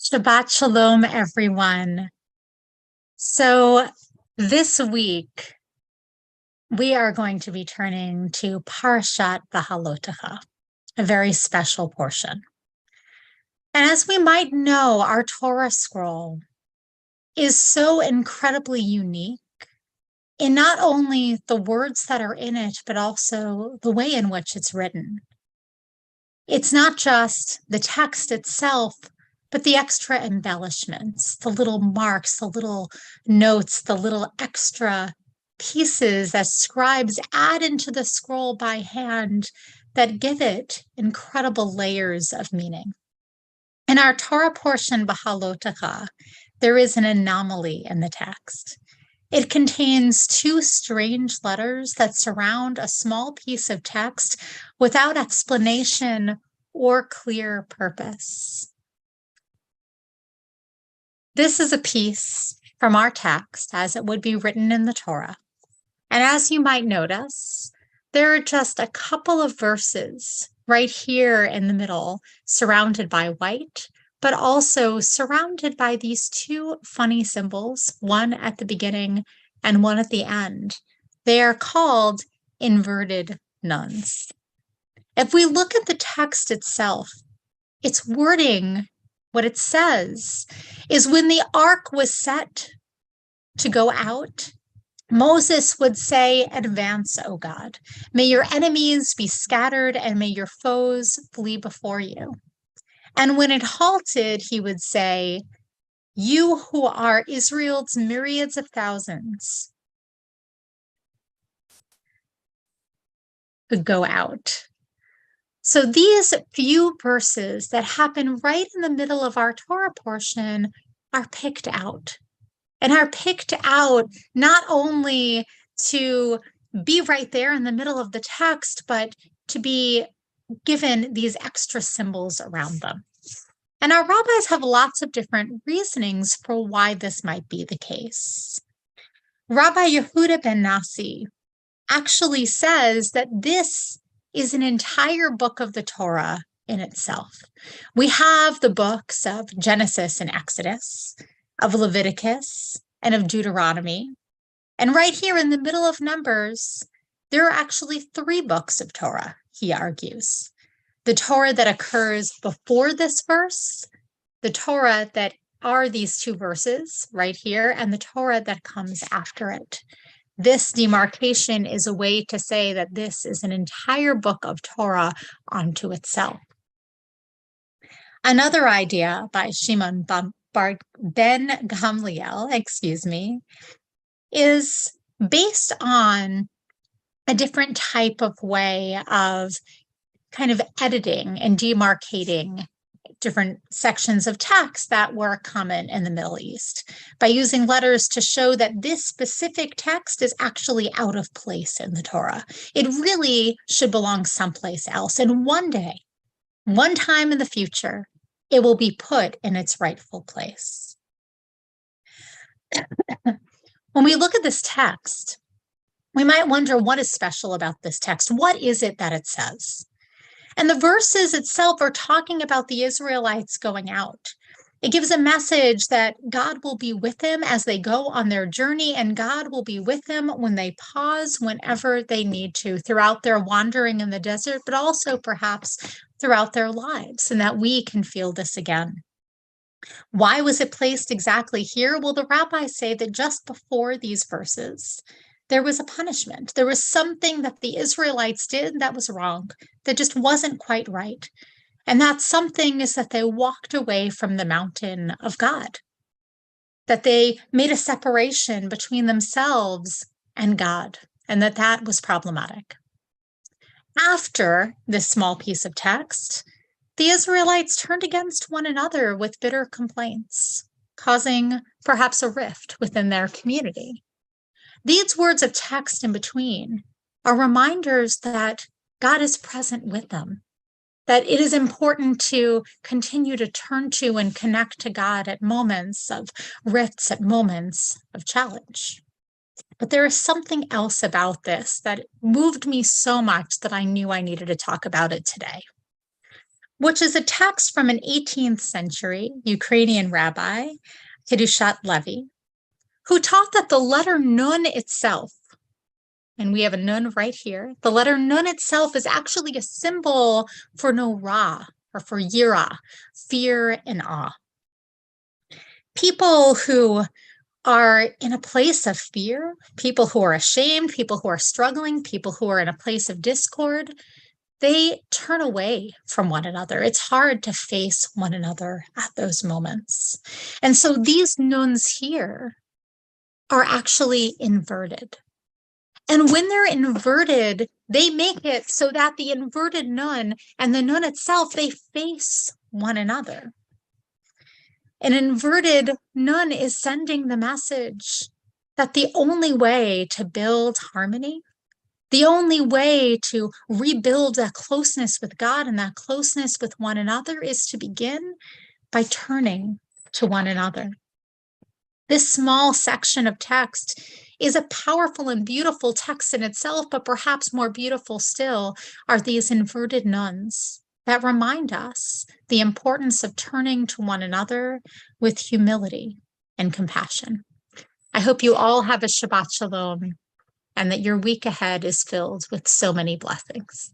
Shabbat Shalom, everyone. So this week, we are going to be turning to Parashat Behaalotechah, a very special portion. And as we might know, our Torah scroll is so incredibly unique in not only the words that are in it, but also the way in which it's written. It's not just the text itself, but the extra embellishments, the little marks, the little notes, the little extra pieces that scribes add into the scroll by hand that give it incredible layers of meaning. In our Torah portion, Behaalotechah, there is an anomaly in the text. It contains two strange letters that surround a small piece of text without explanation or clear purpose. This is a piece from our text as it would be written in the Torah. And as you might notice, there are just a couple of verses right here in the middle, surrounded by white, but also surrounded by these two funny symbols, one at the beginning and one at the end. They are called inverted nuns. If we look at the text itself, its wording, what it says is when the ark was set to go out, Moses would say, "Advance, O God. May your enemies be scattered and may your foes flee before you." And when it halted, he would say, "You who are Israel's myriads of thousands could go out." So these few verses that happen right in the middle of our Torah portion are picked out. And are picked out not only to be right there in the middle of the text, but to be given these extra symbols around them. And our rabbis have lots of different reasonings for why this might be the case. Rabbi Yehuda ben Nasi actually says that this is an entire book of the Torah in itself. We have the books of Genesis and Exodus, of Leviticus, and of Deuteronomy. And right here in the middle of Numbers, there are actually three books of Torah, he argues. The Torah that occurs before this verse, the Torah that are these two verses right here, and the Torah that comes after it. This demarcation is a way to say that this is an entire book of Torah unto itself. Another idea by Shimon Ben Gamliel, is based on a different type of way of kind of editing and demarcating different sections of text that were common in the Middle East by using letters to show that this specific text is actually out of place in the Torah. It really should belong someplace else. And one day, one time in the future, it will be put in its rightful place. When we look at this text, we might wonder what is special about this text. What is it that it says? And the verses itself are talking about the Israelites going out. It gives a message that God will be with them as they go on their journey, and God will be with them when they pause whenever they need to throughout their wandering in the desert, but also perhaps throughout their lives, and that we can feel this again. Why was it placed exactly here? Well, the rabbis say that just before these verses, there was a punishment. There was something that the Israelites did that was wrong, that just wasn't quite right. And that something is that they walked away from the mountain of God, that they made a separation between themselves and God, and that was problematic. After this small piece of text, the Israelites turned against one another with bitter complaints, causing perhaps a rift within their community. These words of text in between are reminders that God is present with them, that it is important to continue to turn to and connect to God at moments of rifts, at moments of challenge. But there is something else about this that moved me so much that I knew I needed to talk about it today. which is a text from an 18th century Ukrainian rabbi, Kedushat Levi, who taught that the letter Nun itself, and we have a Nun right here, the letter Nun itself is actually a symbol for Norah, or for Yira, fear and awe. People who are in a place of fear, people who are ashamed, people who are struggling, people who are in a place of discord, they turn away from one another. It's hard to face one another at those moments. And so these nuns here are actually inverted. And when they're inverted, they make it so that the inverted nun and the nun itself, they face one another. An inverted nun is sending the message that the only way to build harmony, the only way to rebuild that closeness with God and that closeness with one another is to begin by turning to one another. This small section of text is a powerful and beautiful text in itself, but perhaps more beautiful still are these inverted nuns that remind us the importance of turning to one another with humility and compassion. I hope you all have a Shabbat Shalom and that your week ahead is filled with so many blessings.